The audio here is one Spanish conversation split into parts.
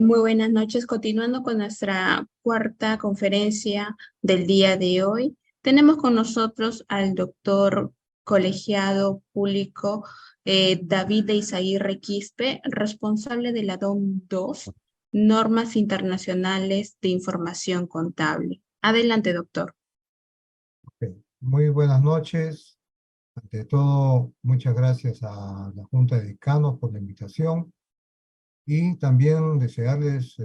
Muy buenas noches. Continuando con nuestra cuarta conferencia del día de hoy, tenemos con nosotros al doctor colegiado público David de Izaguirre Quispe, responsable de la DOM 2, Normas Internacionales de Información Contable. Adelante, doctor. Ok. Muy buenas noches. Ante todo, muchas gracias a la Junta de Decanos por la invitación y también desearles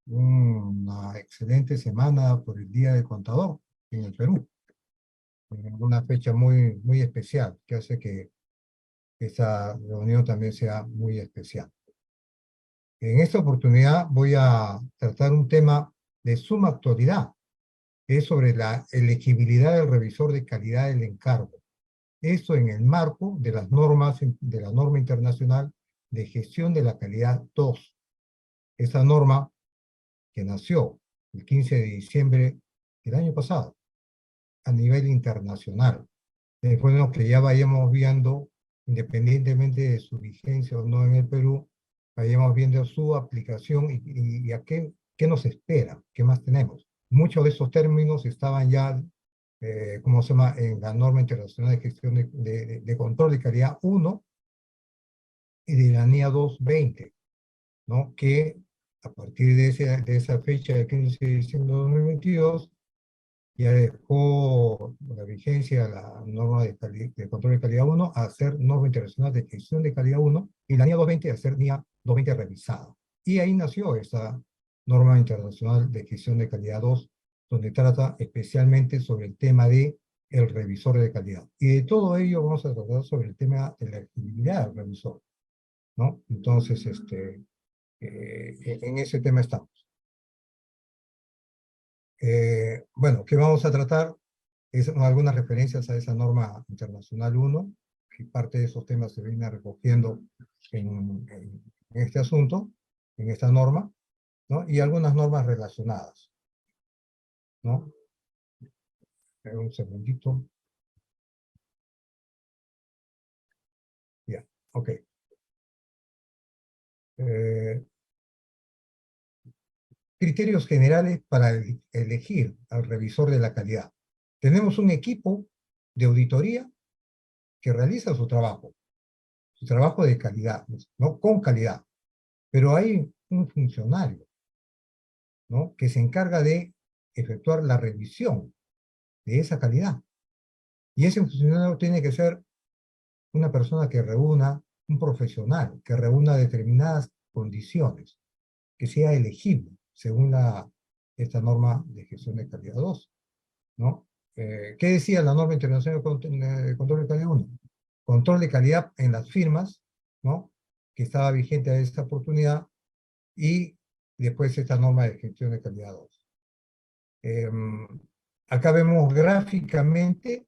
una excelente semana por el Día del Contador en el Perú. Una fecha muy especial que hace que esta reunión también sea muy especial. En esta oportunidad voy a tratar un tema de suma actualidad, que es sobre la elegibilidad del revisor de calidad del encargo. Esto en el marco de las normas de la norma internacional de gestión de la calidad 2. Esta norma que nació el 15 de diciembre del año pasado a nivel internacional. Fue lo que ya vayamos viendo, independientemente de su vigencia o no en el Perú, vayamos viendo su aplicación y a qué nos espera, qué más tenemos. Muchos de esos términos estaban ya ¿cómo se llama?, en la norma internacional de gestión de control de calidad 1 y de la NIA 220, ¿no? Que a partir de esa fecha del 15 de diciembre de 2022 ya dejó la vigencia la norma de control de calidad 1 a ser norma internacional de gestión de calidad 1 y la NIA 220 a ser NIA 220 revisada. Y ahí nació esa norma internacional de gestión de calidad 2, donde trata especialmente sobre el tema de el revisor de calidad. Y de todo ello vamos a tratar sobre el tema de la actividad del revisor, ¿no? Entonces, en ese tema estamos. Bueno, ¿qué vamos a tratar? Algunas referencias a esa norma internacional 1, y parte de esos temas se viene recogiendo en este asunto, en esta norma, ¿no? Y algunas normas relacionadas, ¿no? Un segundito. Ya, ok. Criterios generales para elegir al revisor de la calidad. Tenemos un equipo de auditoría que realiza su trabajo de calidad, ¿no? Con calidad. Pero hay un funcionario, ¿no?, que se encarga de efectuar la revisión de esa calidad. Y ese funcionario tiene que ser una persona que reúna, un profesional, que reúna determinadas condiciones, que sea elegible según esta norma de gestión de calidad 2, ¿no? ¿Qué decía la norma internacional de control de calidad 1? Control de calidad en las firmas, ¿no?, que estaba vigente a esta oportunidad, y después esta norma de gestión de calidad 2. Acá vemos gráficamente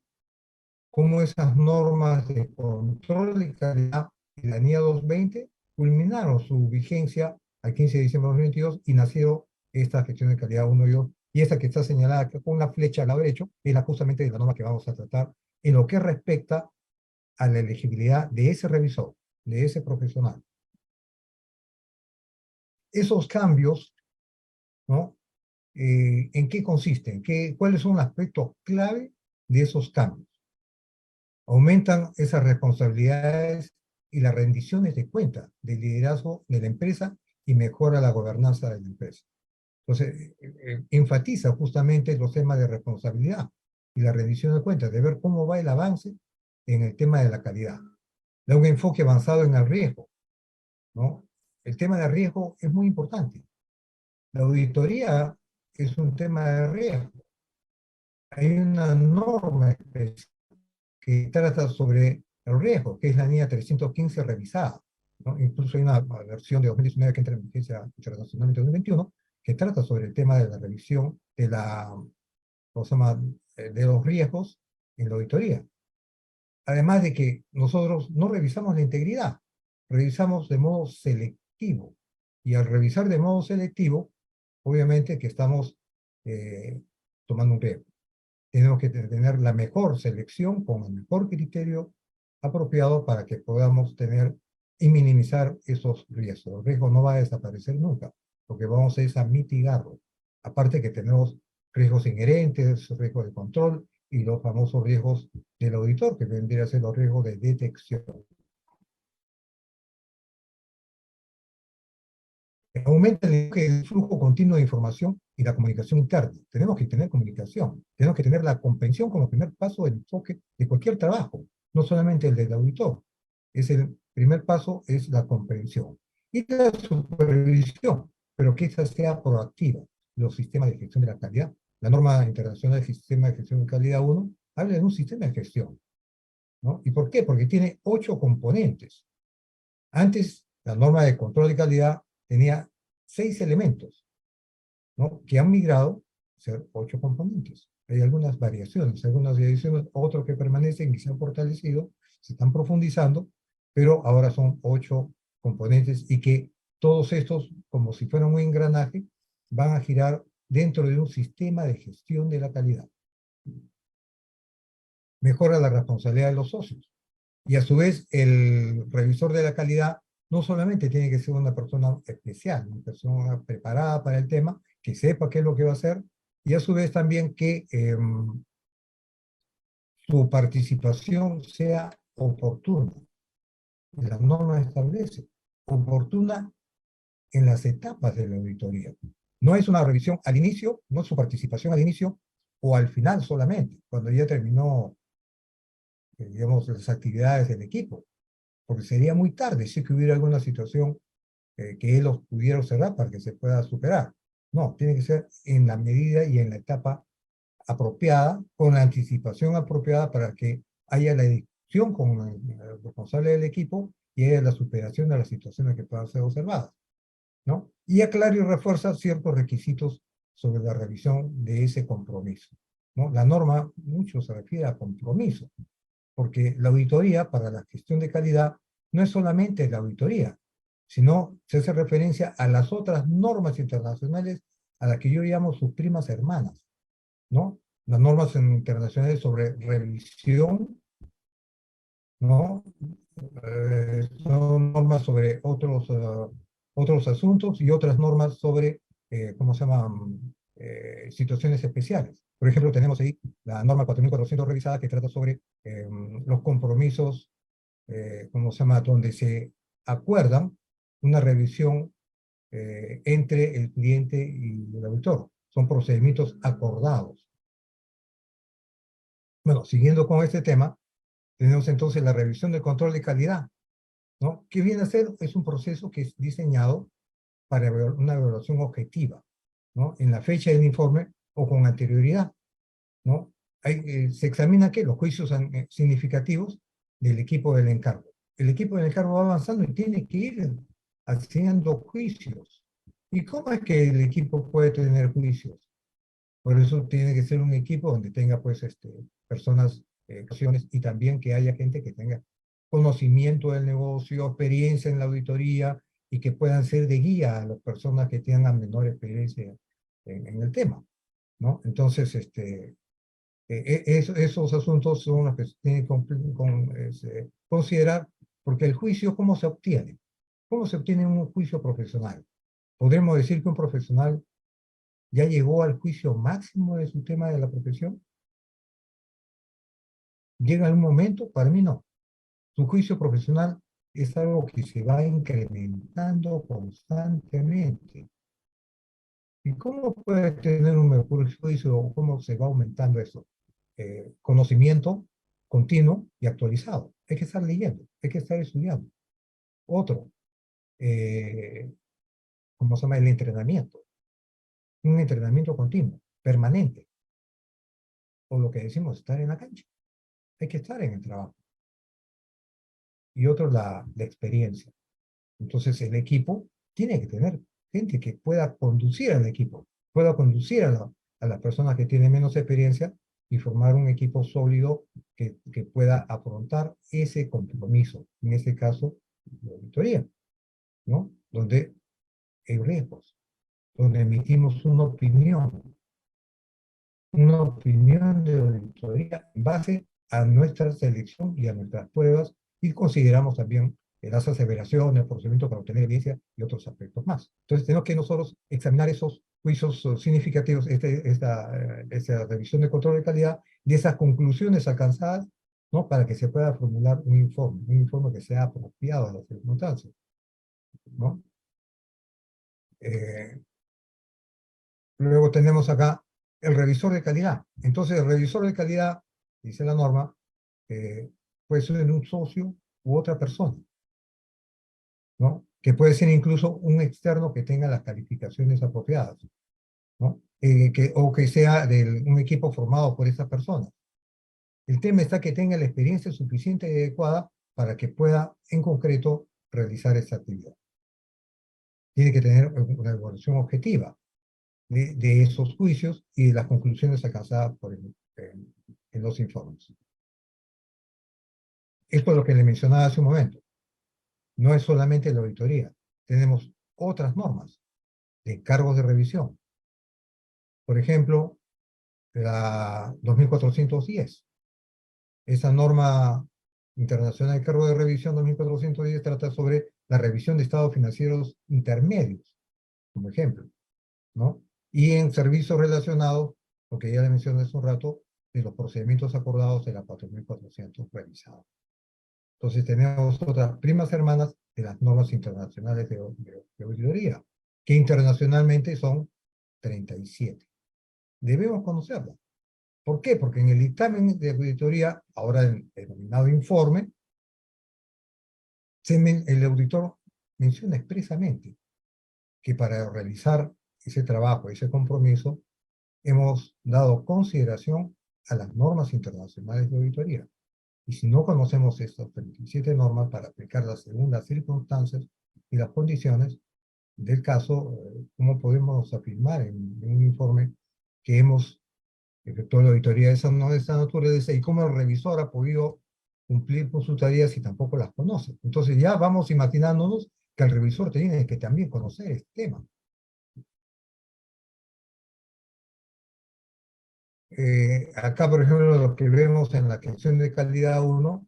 cómo esas normas de control de calidad y la NIA 220 culminaron su vigencia al 15 de diciembre de 2022 y nació esta gestión de calidad 1 y 2. Y esta que está señalada con una flecha al lado derecho es justamente de la norma que vamos a tratar en lo que respecta a la elegibilidad de ese revisor, de ese profesional. Esos cambios, ¿no? ¿En qué consisten? ¿Cuáles son los aspectos clave de esos cambios? Aumentan esas responsabilidades y las rendiciones de cuenta del liderazgo de la empresa y mejora la gobernanza de la empresa. Entonces, enfatiza justamente los temas de responsabilidad y la rendición de cuentas, de ver cómo va el avance en el tema de la calidad. Da un enfoque avanzado en el riesgo, ¿no? El tema de riesgo es muy importante. La auditoría es un tema de riesgo. Hay una norma especial que trata sobre el riesgo, que es la NIA 315 revisada, ¿no? Incluso hay una versión de 2019 que entra en vigencia internacionalmente en 2021, que trata sobre el tema de la revisión de ¿cómo se llama?, de los riesgos en la auditoría. Además de que nosotros no revisamos la integridad, revisamos de modo selectivo. Y al revisar de modo selectivo, obviamente que estamos tomando un riesgo. Tenemos que tener la mejor selección con el mejor criterio apropiado para que podamos tener y minimizar esos riesgos. El riesgo no va a desaparecer nunca, lo que vamos es a mitigarlo. Aparte que tenemos riesgos inherentes, riesgos de control y los famosos riesgos del auditor, que vendría a ser los riesgos de detección. Aumenta el flujo continuo de información y la comunicación interna. Tenemos que tener comunicación, tenemos que tener la comprensión como primer paso del enfoque de cualquier trabajo, no solamente el del auditor. Es el primer paso, es la comprensión. Y la supervisión, pero que esa sea proactiva. Los sistemas de gestión de la calidad, la norma internacional de sistema de gestión de calidad 1, habla de un sistema de gestión, ¿no? ¿Y por qué? Porque tiene 8 componentes. Antes, la norma de control de calidad tenía 6 elementos, ¿no? Que han migrado a ser 8 componentes. Hay algunas variaciones, algunas adiciones, otros que permanecen y se han fortalecido, se están profundizando, pero ahora son 8 componentes y que todos estos, como si fueran un engranaje, van a girar dentro de un sistema de gestión de la calidad. Mejora la responsabilidad de los socios. Y a su vez, el revisor de la calidad no solamente tiene que ser una persona especial, una persona preparada para el tema, que sepa qué es lo que va a hacer, y a su vez también que su participación sea oportuna. La norma establece oportuna en las etapas de la auditoría. No es una revisión al inicio, no es su participación al inicio o al final solamente, cuando ya terminó, digamos, las actividades del equipo, porque sería muy tarde si que hubiera alguna situación que él los pudiera observar para que se pueda superar. No, tiene que ser en la medida y en la etapa apropiada, con la anticipación apropiada para que haya la discusión con el responsable del equipo y haya la superación de las situaciones que puedan ser observadas, ¿no? Y aclara y refuerza ciertos requisitos sobre la revisión de ese compromiso, ¿no? La norma mucho se refiere a compromiso, porque la auditoría para la gestión de calidad no es solamente la auditoría, sino se hace referencia a las otras normas internacionales a las que yo llamo sus primas hermanas, ¿no? Las normas internacionales sobre revisión, ¿no? Son normas sobre otros asuntos y otras normas sobre, ¿cómo se llaman? Situaciones especiales. Por ejemplo, tenemos ahí la norma 4400 revisada que trata sobre los compromisos, ¿cómo se llama? Donde se acuerdan una revisión entre el cliente y el auditor. Son procedimientos acordados. Bueno, siguiendo con este tema, tenemos entonces la revisión del control de calidad, ¿no? ¿Qué viene a ser? Es un proceso que es diseñado para una evaluación objetiva, ¿no? En la fecha del informe o con anterioridad, ¿no? Se examina ¿qué? Los juicios significativos del equipo del encargo. El equipo del encargo va avanzando y tiene que ir haciendo juicios. ¿Y cómo es que el equipo puede tener juicios? Por eso tiene que ser un equipo donde tenga pues personas, opciones, y también que haya gente que tenga conocimiento del negocio, experiencia en la auditoría y que puedan ser de guía a las personas que tengan menor experiencia en el tema, ¿no? Entonces, esos asuntos son los que se tienen que considerar, porque el juicio, ¿cómo se obtiene? ¿Cómo se obtiene un juicio profesional? ¿Podremos decir que un profesional ya llegó al juicio máximo de su tema de la profesión? ¿Llega algún momento? Para mí no. Su juicio profesional es algo que se va incrementando constantemente. ¿Y cómo puede tener un mejor juicio o cómo se va aumentando eso? Conocimiento continuo y actualizado. Hay que estar leyendo, hay que estar estudiando. Otro, ¿cómo se llama? El entrenamiento. Un entrenamiento continuo, permanente. O lo que decimos, estar en la cancha. Hay que estar en el trabajo. Y otro, la experiencia. Entonces el equipo tiene que tener gente que pueda conducir al equipo, pueda conducir a las personas que tienen menos experiencia y formar un equipo sólido que pueda afrontar ese compromiso, en este caso, la auditoría, ¿no? Donde hay riesgos, donde emitimos una opinión de auditoría en base a nuestra selección y a nuestras pruebas, y consideramos también las aseveraciones, el procedimiento para obtener evidencia y otros aspectos más. Entonces tenemos que nosotros examinar esos juicios significativos, esta revisión de control de calidad, de esas conclusiones alcanzadas, ¿no? Para que se pueda formular un informe que sea apropiado a las circunstancias, ¿no? Luego tenemos acá el revisor de calidad. Entonces, el revisor de calidad, dice la norma, puede ser un socio u otra persona, ¿no? Que puede ser incluso un externo que tenga las calificaciones apropiadas, ¿no? O que sea de un equipo formado por esa persona. El tema está que tenga la experiencia suficiente y adecuada para que pueda, en concreto, realizar esta actividad. Tiene que tener una evaluación objetiva de esos juicios y de las conclusiones alcanzadas en los informes. Esto es lo que le mencionaba hace un momento. No es solamente la auditoría. Tenemos otras normas de encargos de revisión. Por ejemplo, la 2410. Esa norma internacional de cargo de revisión 2410 trata sobre la revisión de estados financieros intermedios, como ejemplo, ¿no? Y en servicios relacionados, lo que ya le mencioné hace un rato, de los procedimientos acordados de la 4400 revisados. Entonces tenemos otras primas hermanas de las normas internacionales de auditoría, que internacionalmente son 37. Debemos conocerlas. ¿Por qué? Porque en el dictamen de auditoría, ahora el denominado informe, el auditor menciona expresamente que para realizar ese trabajo, ese compromiso, hemos dado consideración a las normas internacionales de auditoría. Y si no conocemos estas 37 normas para aplicarlas según las circunstancias y las condiciones del caso, ¿cómo podemos afirmar en un informe que hemos efectuado la auditoría de esa naturaleza y cómo el revisor ha podido cumplir con sus tareas si tampoco las conoce? Entonces ya vamos imaginándonos que el revisor tiene que también conocer este tema. Acá, por ejemplo, lo que vemos en la gestión de calidad 1,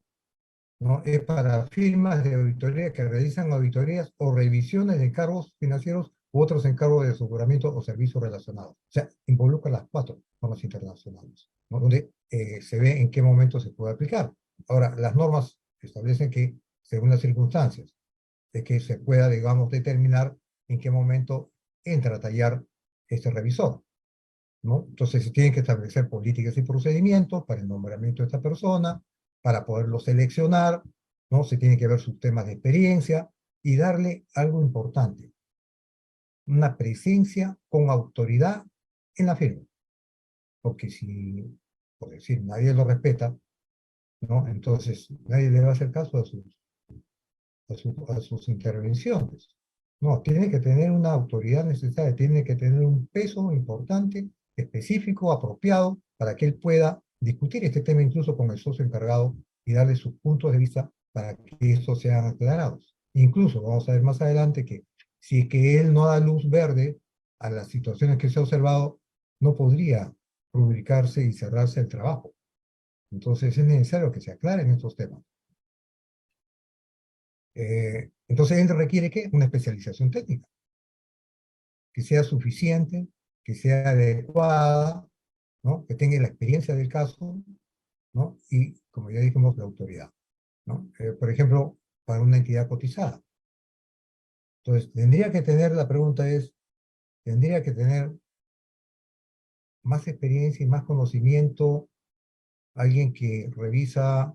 ¿no? Es para firmas de auditoría que realizan auditorías o revisiones de encargos financieros u otros encargos de aseguramiento o servicios relacionados. O sea, involucra las 4 normas internacionales, ¿no? Donde se ve en qué momento se puede aplicar. Ahora, las normas establecen que, según las circunstancias, de que se pueda, digamos, determinar en qué momento entra a tallar este revisor, ¿no? Entonces se tienen que establecer políticas y procedimientos para el nombramiento de esta persona, para poderlo seleccionar, ¿no? Se tiene que ver sus temas de experiencia y darle algo importante, una presencia con autoridad en la firma. Porque si, por decir, nadie lo respeta, ¿no? Entonces nadie le va a hacer caso a sus intervenciones. No, tiene que tener una autoridad necesaria, tiene que tener un peso importante, específico, apropiado, para que él pueda discutir este tema incluso con el socio encargado y darle sus puntos de vista para que estos sean aclarados. Incluso vamos a ver más adelante que si es que él no da luz verde a las situaciones que se ha observado, no podría rubricarse y cerrarse el trabajo. Entonces es necesario que se aclaren estos temas. Entonces él requiere ¿qué? Una especialización técnica, que sea suficiente, que sea adecuada, ¿no? Que tenga la experiencia del caso, ¿no? Y, como ya dijimos, la autoridad, ¿no? Por ejemplo, para una entidad cotizada. Entonces, la pregunta es, tendría que tener más experiencia y más conocimiento alguien que revisa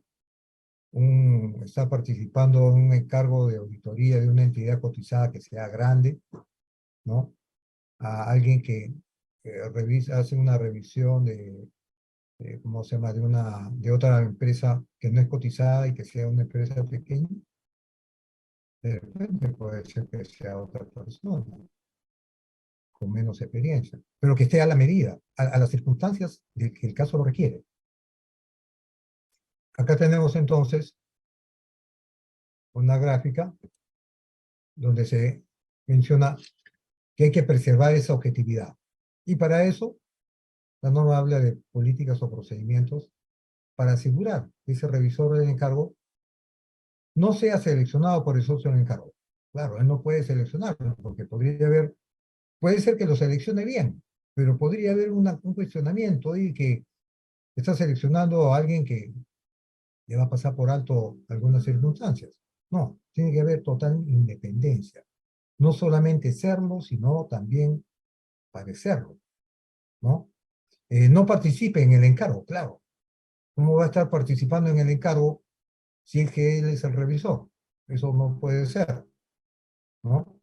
está participando en un encargo de auditoría de una entidad cotizada que sea grande, ¿no? A alguien que hace una revisión ¿cómo se llama? De otra empresa que no es cotizada y que sea una empresa pequeña. De repente puede ser que sea otra persona con menos experiencia, pero que esté a la medida, a las circunstancias de que el caso lo requiere. Acá tenemos entonces una gráfica donde se menciona que hay que preservar esa objetividad. Y para eso, la norma habla de políticas o procedimientos para asegurar que ese revisor del encargo no sea seleccionado por el socio del encargo. Claro, él no puede seleccionarlo, porque puede ser que lo seleccione bien, pero podría haber un cuestionamiento y que está seleccionando a alguien que le va a pasar por alto algunas circunstancias. No, tiene que haber total independencia. No solamente serlo, sino también parecerlo, ¿no? No participe en el encargo, claro. ¿Cómo va a estar participando en el encargo si es que él es el revisor? Eso no puede ser, ¿no?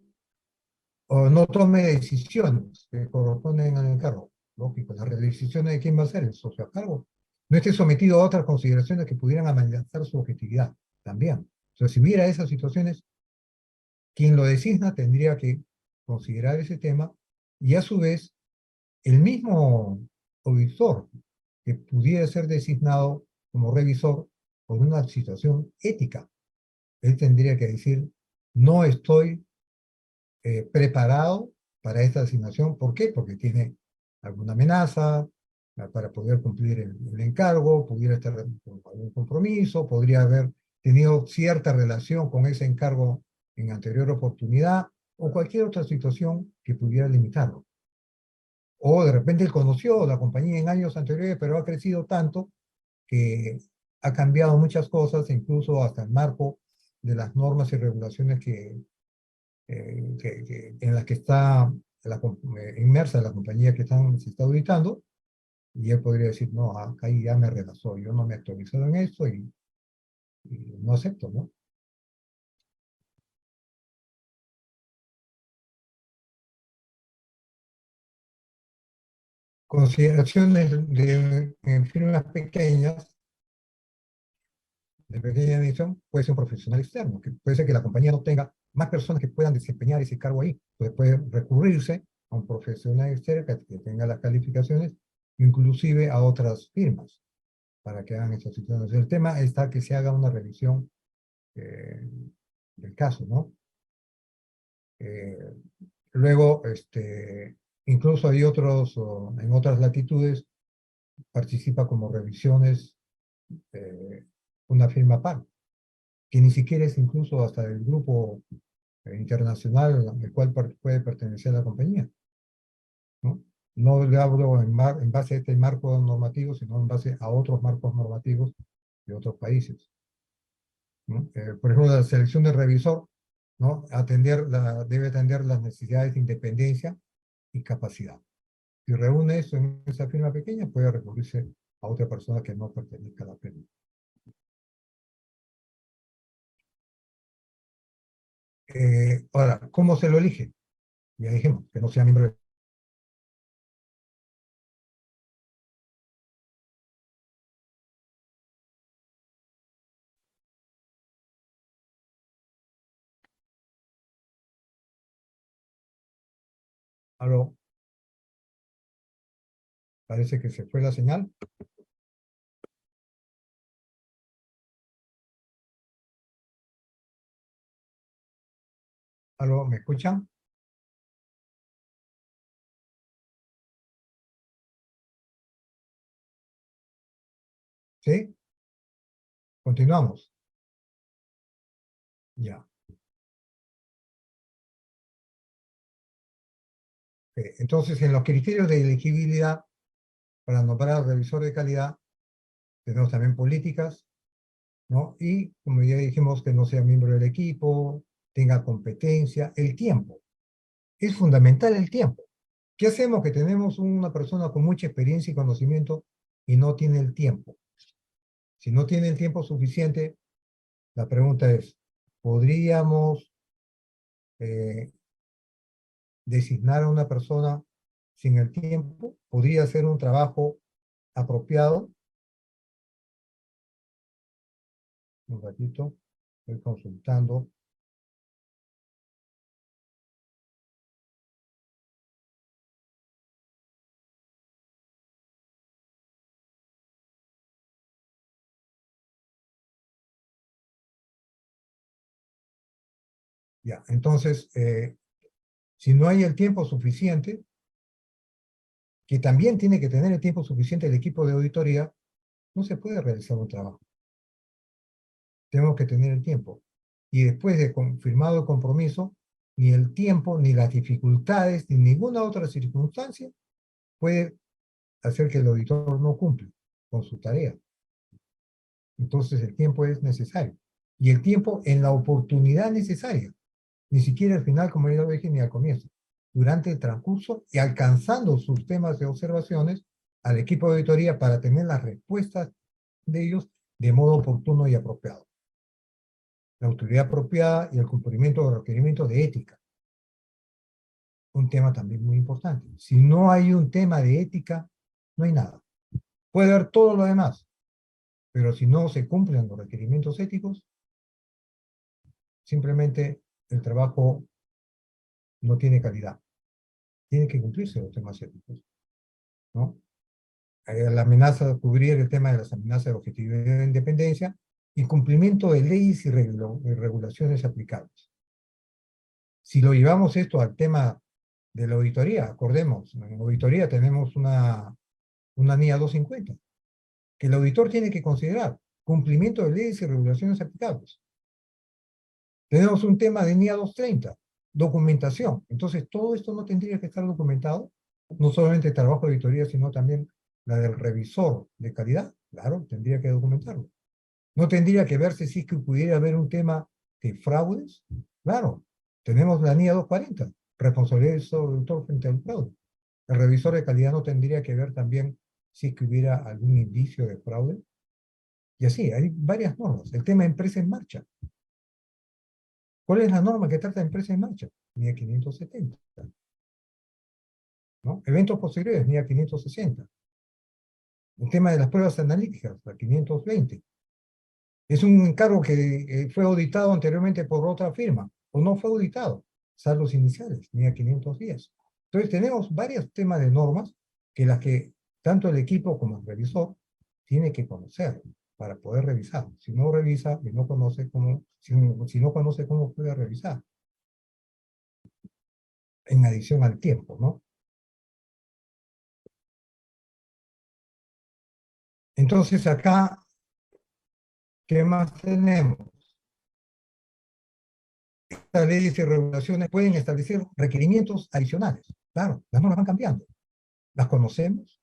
O no tome decisiones que corresponden al encargo. Lógico, las decisiones de quién va a ser el socio a cargo. No esté sometido a otras consideraciones que pudieran amenazar su objetividad, también. O sea, si hubiera esas situaciones, quien lo designa tendría que considerar ese tema y a su vez el mismo auditor que pudiera ser designado como revisor por una situación ética. Él tendría que decir, no estoy preparado para esta asignación. ¿Por qué? Porque tiene alguna amenaza para poder cumplir el encargo, pudiera estar con algún compromiso, podría haber tenido cierta relación con ese encargo en anterior oportunidad, o cualquier otra situación que pudiera limitarlo. O de repente él conoció la compañía en años anteriores, pero ha crecido tanto que ha cambiado muchas cosas, incluso hasta el marco de las normas y regulaciones en las que está inmersa la compañía que se está auditando, y él podría decir, no, acá ya me rebasó, yo no me he actualizado en esto y no acepto, ¿no? Consideraciones en firmas pequeñas, de pequeña dimensión, puede ser un profesional externo, que puede ser que la compañía no tenga más personas que puedan desempeñar ese cargo ahí. Entonces puede recurrirse a un profesional externo que tenga las calificaciones, inclusive a otras firmas, para que hagan esas situaciones. El tema está que se haga una revisión eh, del caso, ¿no? Eh, luego, incluso hay en otras latitudes, participa como revisiones eh, una firma par, que ni siquiera es incluso hasta el grupo internacional al cual puede pertenecer la compañía, ¿no? No le hablo en base a este marco normativo, sino en base a otros marcos normativos de otros países, ¿no? Por ejemplo, la selección del revisor, ¿no? Debe atender las necesidades de independencia y capacidad. Si reúne eso en esa firma pequeña, puede recurrirse a otra persona que no pertenezca a la firma. Ahora, ¿cómo se lo elige? Ya dijimos, que no sea miembro de... Aló, parece que se fue la señal. Aló, ¿me escuchan? ¿Sí? Continuamos. Ya. Entonces, en los criterios de elegibilidad para nombrar revisor de calidad, tenemos también políticas, ¿no? Y, como ya dijimos, que no sea miembro del equipo, tenga competencia, el tiempo. Es fundamental el tiempo. ¿Qué hacemos que tenemos una persona con mucha experiencia y conocimiento y no tiene el tiempo? Si no tiene el tiempo suficiente, la pregunta es, ¿podríamos eh, designar a una persona sin el tiempo? ¿Podría hacer un trabajo apropiado? Un ratito, estoy consultando. Ya, entonces, si no hay el tiempo suficiente, que también tiene que tener el tiempo suficiente el equipo de auditoría, no se puede realizar un trabajo. tenemos que tener el tiempo. Y después de confirmado el compromiso, ni el tiempo, ni las dificultades, ni ninguna otra circunstancia puede hacer que el auditor no cumpla con su tarea. Entonces el tiempo es necesario. Y el tiempo en la oportunidad necesaria. Ni siquiera al final, como ya lo dije, ni al comienzo. Durante el transcurso y alcanzando sus temas de observaciones al equipo de auditoría para tener las respuestas de ellos de modo oportuno y apropiado. La autoridad apropiada y el cumplimiento de los requerimientos de ética. Un tema también muy importante. Si no hay un tema de ética, no hay nada. Puede haber todo lo demás, pero si no se cumplen los requerimientos éticos, simplemente el trabajo no tiene calidad. Tienen que cumplirse los temas éticos, ¿no? La amenaza de cubrir el tema de las amenazas de objetividad e independencia y cumplimiento de leyes y regulaciones aplicables. Si lo llevamos esto al tema de la auditoría, acordemos, en la auditoría tenemos una NIA 250, que el auditor tiene que considerar cumplimiento de leyes y regulaciones aplicables. Tenemos un tema de NIA 230, documentación. Entonces, todo esto no tendría que estar documentado, no solamente el trabajo de auditoría, sino también la del revisor de calidad. Claro, tendría que documentarlo. No tendría que verse si es que pudiera haber un tema de fraudes. Claro, tenemos la NIA 240, responsabilidad del auditor frente al fraude. El revisor de calidad no tendría que ver también si es que hubiera algún indicio de fraude. Y así, hay varias normas. El tema de empresa en marcha. ¿Cuál es la norma que trata de empresa en marcha? NIA 570. ¿No? Eventos posteriores, NIA 560. El tema de las pruebas analíticas, la 520. Es un encargo que fue auditado anteriormente por otra firma, o no fue auditado, saldos iniciales, NIA 510. Entonces tenemos varios temas de normas que las que tanto el equipo como el revisor tiene que conocer para poder revisar. Si no revisa y no conoce cómo, si no conoce cómo puede revisar. En adición al tiempo, ¿no? Entonces acá, ¿qué más tenemos? Estas leyes y regulaciones pueden establecer requerimientos adicionales. Claro, las normas van cambiando. Las conocemos,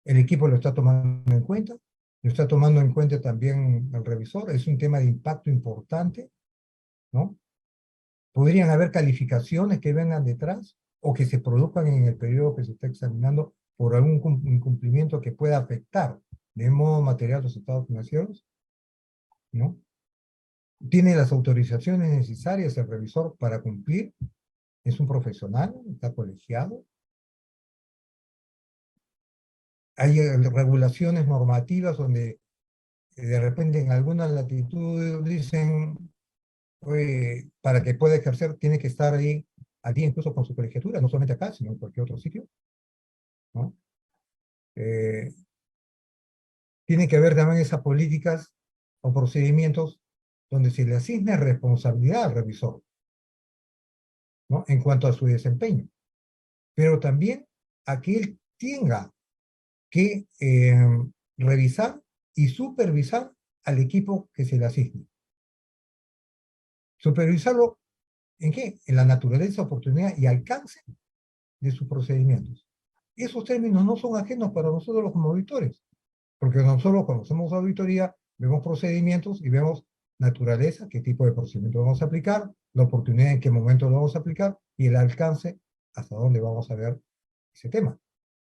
el equipo lo está tomando en cuenta, lo está tomando en cuenta también el revisor, es un tema de impacto importante, ¿no? Podrían haber calificaciones que vengan detrás o que se produzcan en el periodo que se está examinando por algún incumplimiento que pueda afectar de modo material los estados financieros, ¿no? Tiene las autorizaciones necesarias el revisor para cumplir, es un profesional, está colegiado. Hay regulaciones normativas donde de repente en algunas latitudes dicen, para que pueda ejercer tiene que estar ahí al día incluso con su colegiatura, no solamente acá, sino en cualquier otro sitio, ¿no? Tiene que haber también esas políticas o procedimientos donde se le asigne responsabilidad al revisor, ¿no? En cuanto a su desempeño. Pero también a que él tenga que revisar y supervisar al equipo que se le asigne. Supervisarlo, ¿en qué? En la naturaleza, oportunidad y alcance de sus procedimientos. Esos términos no son ajenos para nosotros como auditores, porque nosotros cuando hacemos auditoría vemos procedimientos y vemos naturaleza, qué tipo de procedimiento vamos a aplicar, la oportunidad en qué momento lo vamos a aplicar y el alcance hasta dónde vamos a ver ese tema.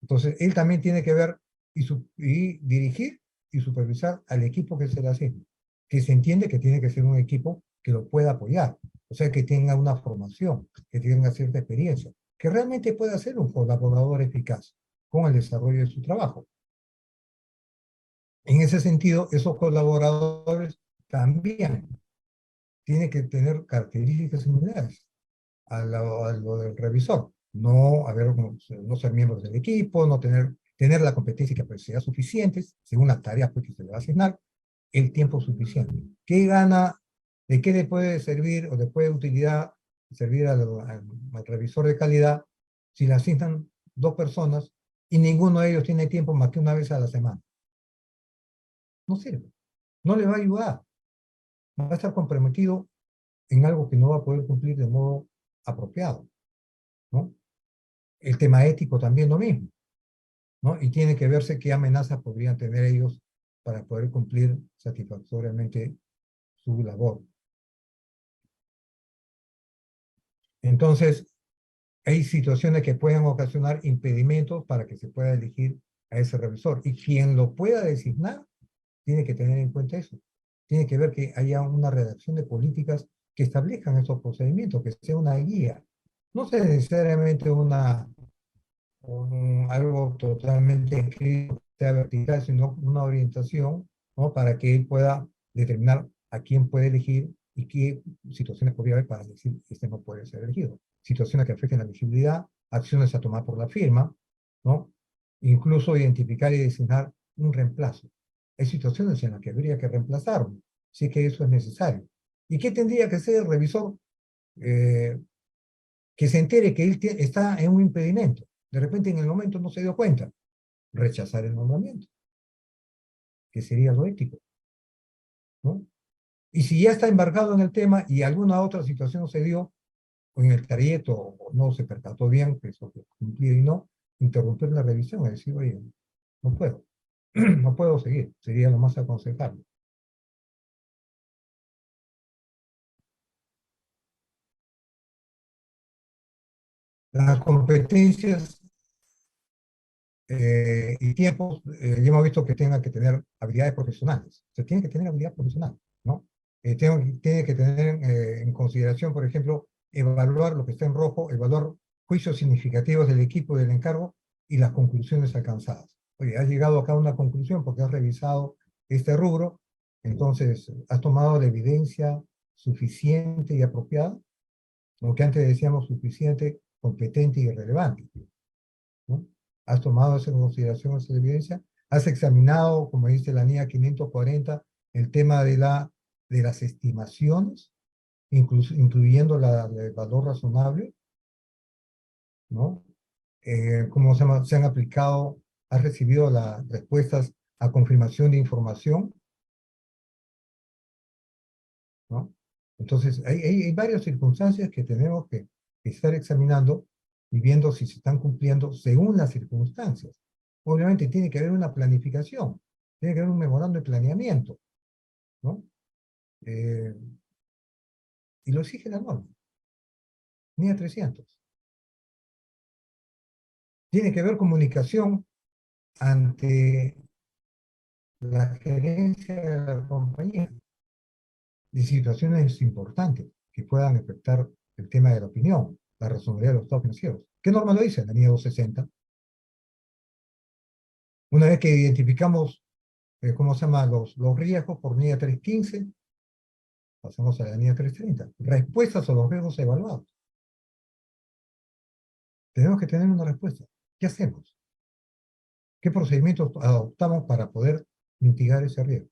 Entonces, él también tiene que ver y dirigir y supervisar al equipo que se le asigna, que se entiende que tiene que ser un equipo que lo pueda apoyar, o sea, que tenga una formación, que tenga cierta experiencia, que realmente pueda ser un colaborador eficaz con el desarrollo de su trabajo. En ese sentido, esos colaboradores también tienen que tener características similares a lo del revisor. No, no ser miembros del equipo, no tener la competencia y capacidad suficientes, según las tareas pues, que se le va a asignar, el tiempo suficiente. ¿Qué gana? ¿De qué le puede servir o le puede utilidad servir al revisor de calidad si le asignan 2 personas y ninguno de ellos tiene tiempo más que una vez a la semana? No sirve, no le va a ayudar. va a estar comprometido en algo que no va a poder cumplir de modo apropiado, ¿no? El tema ético también lo mismo, ¿no? Y tiene que verse qué amenazas podrían tener ellos para poder cumplir satisfactoriamente su labor. Entonces, hay situaciones que pueden ocasionar impedimentos para que se pueda elegir a ese revisor. Y quien lo pueda designar tiene que tener en cuenta eso. Tiene que ver que haya una redacción de políticas que establezcan esos procedimientos, que sea una guía. No sea necesariamente algo totalmente escrito, que sea vertical, sino una orientación, ¿no? Para que él pueda determinar a quién puede elegir y qué situaciones podría haber para decir que este no puede ser elegido. Situaciones que afecten la elegibilidad, acciones a tomar por la firma, ¿no? Incluso identificar y designar un reemplazo. Hay situaciones en las que habría que reemplazarlo, si es que eso es necesario. ¿Y qué tendría que ser el revisor? Que se entere que él está en un impedimento. De repente en el momento no se dio cuenta. Rechazar el nombramiento, que sería lo ético, ¿no? Y si ya está embarcado en el tema y alguna otra situación se dio, o en el trayecto o no se percató bien, que eso que cumplido y no, interrumpir la revisión, es decir, oye, no puedo, no puedo seguir, sería lo más aconsejable. Las competencias y tiempos, ya hemos visto que tenga que tener habilidades profesionales. Se tiene que tener habilidad profesional, ¿no? Tiene que tener en consideración, por ejemplo, evaluar lo que está en rojo, evaluar juicios significativos del equipo del encargo y las conclusiones alcanzadas. Oye, has llegado acá a una conclusión porque has revisado este rubro, entonces has tomado la evidencia suficiente y apropiada, lo que antes decíamos suficiente, competente y relevante, ¿no? ¿Has tomado eso en consideración, esa evidencia? ¿Has examinado, como dice la NIA 540, el tema de las estimaciones, incluyendo el valor razonable, ¿no? ¿Cómo se han aplicado? ¿Has recibido las respuestas a confirmación de información? ¿No? Entonces, hay varias circunstancias que tenemos que estar examinando y viendo si se están cumpliendo según las circunstancias. Obviamente tiene que haber una planificación, tiene que haber un memorando de planeamiento, ¿no? Eh, y lo exige la norma, NIA 300. Tiene que haber comunicación ante la gerencia de la compañía de situaciones importantes que puedan afectar el tema de la opinión, la razonabilidad de los estados financieros. ¿Qué norma lo dice? La NIA 260. Una vez que identificamos, ¿cómo se llama? Los riesgos por NIA 315, pasamos a la NIA 330. Respuestas a los riesgos evaluados. Tenemos que tener una respuesta. ¿Qué hacemos? ¿Qué procedimientos adoptamos para poder mitigar ese riesgo?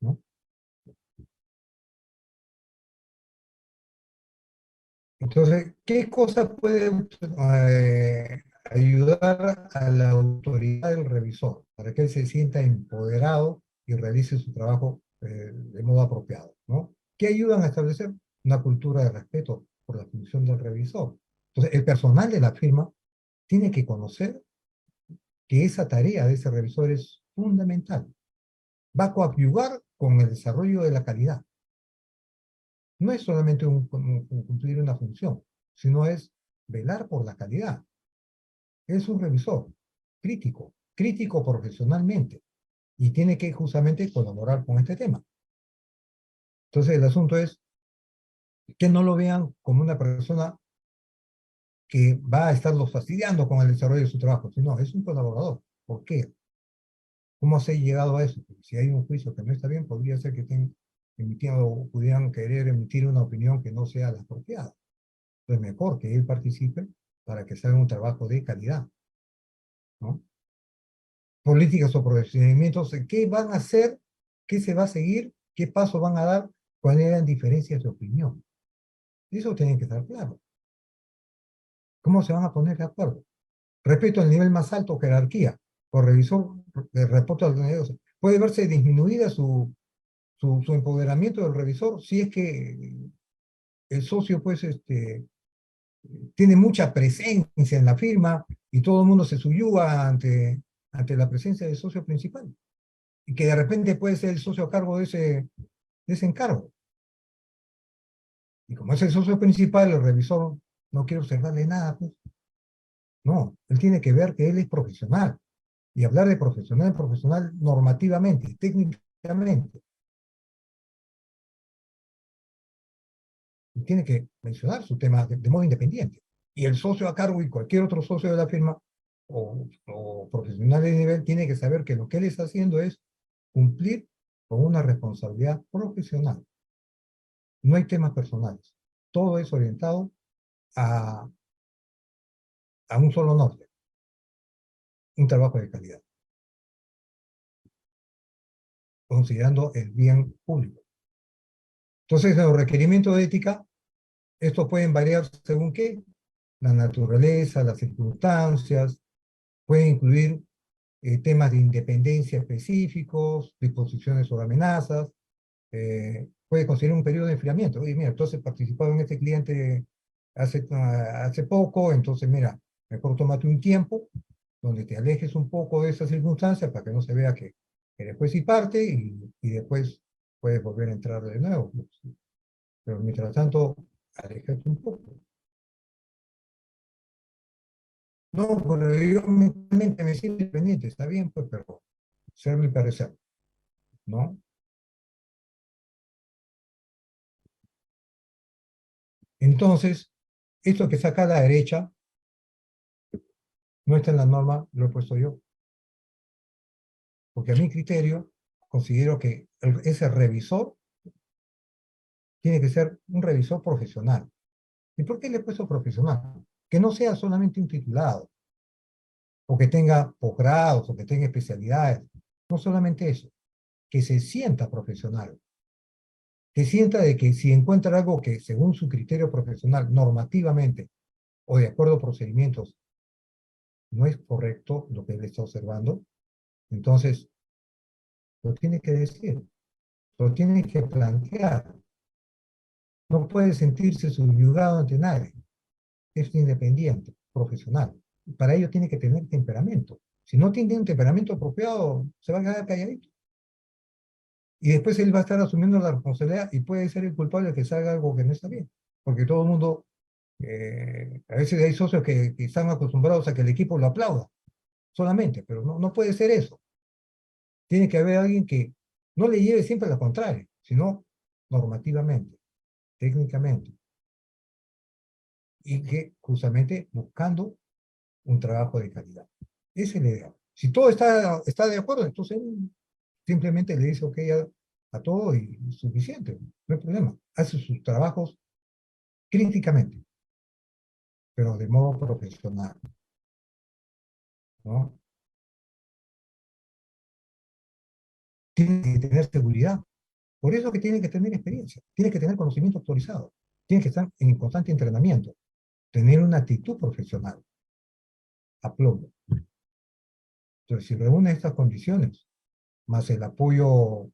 ¿No? Entonces, ¿qué cosa puede ayudar a la autoridad del revisor para que él se sienta empoderado y realice su trabajo de modo apropiado, ¿no? ¿Qué ayudan a establecer una cultura de respeto por la función del revisor? Entonces, el personal de la firma tiene que conocer que esa tarea de ese revisor es fundamental. Va a coadyuvar con el desarrollo de la calidad. No es solamente cumplir una función, sino es velar por la calidad. Es un revisor crítico, crítico profesionalmente, y tiene que justamente colaborar con este tema. Entonces el asunto es que no lo vean como una persona que va a estarlos fastidiando con el desarrollo de su trabajo, sino es un colaborador. ¿Por qué? ¿Cómo se ha llegado a eso? Porque si hay un juicio que no está bien, podría ser que estén emitiendo o pudieran querer emitir una opinión que no sea la apropiada. Entonces mejor que él participe para que se haga un trabajo de calidad, ¿no? Políticas o procedimientos, qué van a hacer, qué se va a seguir, qué pasos van a dar cuando hayan diferencias de opinión. Eso tiene que estar claro. ¿Cómo se van a poner de acuerdo? Respeto al nivel más alto, jerarquía. Por revisor de reporte al puede verse disminuida su su empoderamiento del revisor, si es que el socio, pues, tiene mucha presencia en la firma y todo el mundo se subyuga ante la presencia del socio principal. Y que de repente puede ser el socio a cargo de ese encargo. Y como es el socio principal, el revisor no quiere observarle nada, pues. No, él tiene que ver que él es profesional. Y hablar de profesional, profesional normativamente, técnicamente. Y tiene que mencionar su tema de modo independiente. Y el socio a cargo y cualquier otro socio de la firma o profesional de nivel tiene que saber que lo que él está haciendo es cumplir con una responsabilidad profesional. No hay temas personales. Todo es orientado a un solo norte, un trabajo de calidad, considerando el bien público. Entonces, en los requerimientos de ética, estos pueden variar según qué, la naturaleza, las circunstancias, pueden incluir temas de independencia específicos, disposiciones sobre amenazas, puede considerar un periodo de enfriamiento. Oye, mira, tú has participado en este cliente hace poco, entonces mira, mejor tómate un tiempo donde te alejes un poco de esa circunstancia para que no se vea que después sí parte y después puedes volver a entrar de nuevo. Pero mientras tanto, aléjate un poco. No, pero yo mentalmente me siento independiente, está bien, pues, pero ser mi parecer, ¿no? Entonces, esto que saca a la derecha no está en la norma, lo he puesto yo. Porque a mi criterio, considero que ese revisor tiene que ser un revisor profesional. ¿Y por qué le he puesto profesional? Que no sea solamente un titulado, o que tenga posgrados, o que tenga especialidades. No solamente eso, que se sienta profesional. Que sienta de que si encuentra algo que, según su criterio profesional, normativamente, o de acuerdo a procedimientos, no es correcto lo que él está observando, entonces lo tiene que decir, lo tiene que plantear. No puede sentirse subyugado ante nadie. Es independiente, profesional. Y para ello tiene que tener temperamento. Si no tiene un temperamento apropiado, se va a quedar calladito. Y después él va a estar asumiendo la responsabilidad y puede ser el culpable de que salga algo que no está bien. Porque todo el mundo, a veces hay socios que están acostumbrados a que el equipo lo aplauda solamente, pero no puede ser eso. Tiene que haber alguien que no le lleve siempre a la contraria, sino normativamente, técnicamente, y que justamente buscando un trabajo de calidad. Esa es la idea. Si todo está de acuerdo, entonces simplemente le dice ok a todo y es suficiente, no hay problema. Hace sus trabajos críticamente, pero de modo profesional, ¿no? Tiene que tener seguridad. Por eso que tiene que tener experiencia, tiene que tener conocimiento actualizado, tiene que estar en constante entrenamiento, tener una actitud profesional, aplomo. Entonces, si reúne estas condiciones, más el apoyo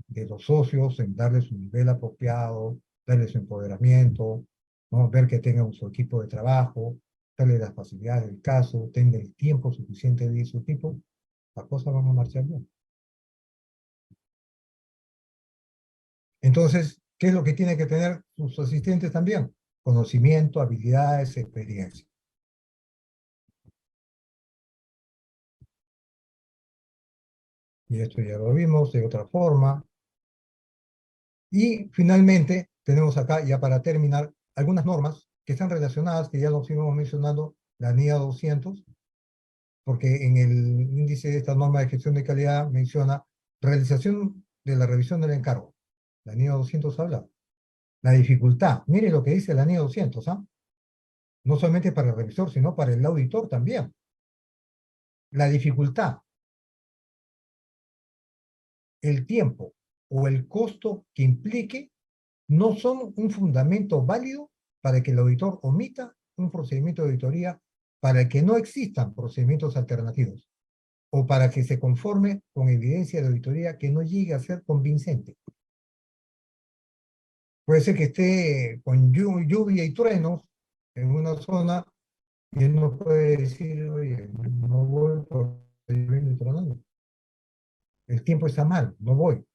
de los socios en darle su nivel apropiado, darle su empoderamiento, ¿no? Ver que tengan su equipo de trabajo, darle las facilidades del caso, tenga el tiempo suficiente de su equipo, las cosas van a marchar bien. Entonces, ¿qué es lo que tienen que tener sus asistentes también? Conocimiento, habilidades, experiencia. Y esto ya lo vimos de otra forma. Y finalmente, tenemos acá, ya para terminar, algunas normas que están relacionadas, que ya los íbamos mencionando, la NIA 200, porque en el índice de esta norma de gestión de calidad menciona realización de la revisión del encargo. La NIA 200 habla. La dificultad, mire lo que dice la NIA 200, ¿ah? No solamente para el revisor, sino para el auditor también. La dificultad, el tiempo o el costo que implique no son un fundamento válido para que el auditor omita un procedimiento de auditoría para que no existan procedimientos alternativos o para que se conforme con evidencia de auditoría que no llegue a ser convincente. Puede ser que esté con lluvia y truenos en una zona y él no puede decir, oye, no voy por lloviendo y tronando. El tiempo está mal, no voy.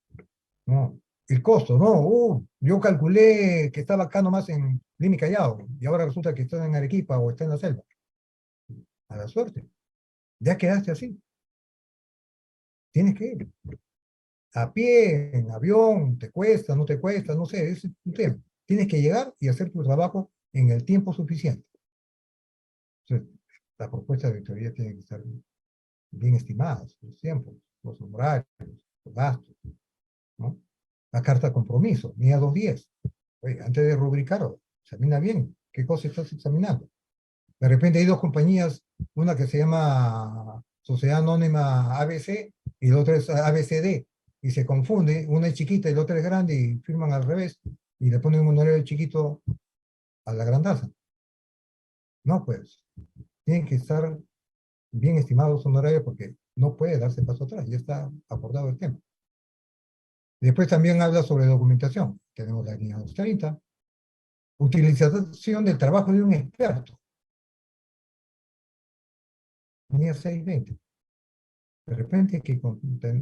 No. El costo, no. Yo calculé que estaba acá nomás en Lima y Callao y ahora resulta que está en Arequipa o está en la selva. A la suerte. Ya quedaste así. Tienes que ir. A pie, en avión, te cuesta, no te cuesta, no sé, es un tema. Tienes que llegar y hacer tu trabajo en el tiempo suficiente. Entonces, las propuestas de auditoría tienen que estar bien estimadas, los tiempos, los horarios, los gastos, ¿no? La carta de compromiso, mía 210. Oye, antes de rubricar, examina bien qué cosa estás examinando. De repente hay dos compañías, una que se llama Sociedad Anónima ABC y la otra es ABCD, y se confunde, una es chiquita y la otra es grande y firman al revés, y le ponen un honorario chiquito a la grandaza. No, pues, tienen que estar bien estimados los honorarios porque no puede darse paso atrás, ya está acordado el tema. Después también habla sobre documentación. Tenemos la línea 230, utilización del trabajo de un experto. Línea 620. De repente hay que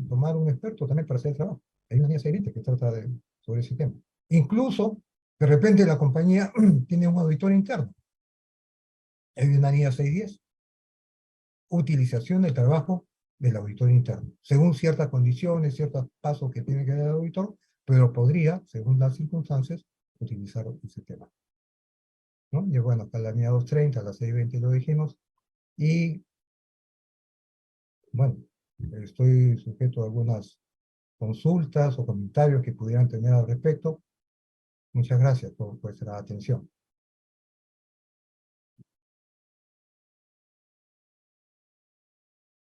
tomar un experto también para hacer el trabajo. Hay una línea 620 que trata sobre ese tema. Incluso, de repente la compañía tiene un auditor interno. Hay una línea 610. Utilización del trabajo del auditor interno, según ciertas condiciones, ciertos pasos que tiene que dar el auditor, pero podría, según las circunstancias, utilizar ese tema, ¿no? Y bueno, acá la línea 230, la 620 lo dijimos, y bueno, estoy sujeto a algunas consultas o comentarios que pudieran tener al respecto. Muchas gracias por vuestra atención.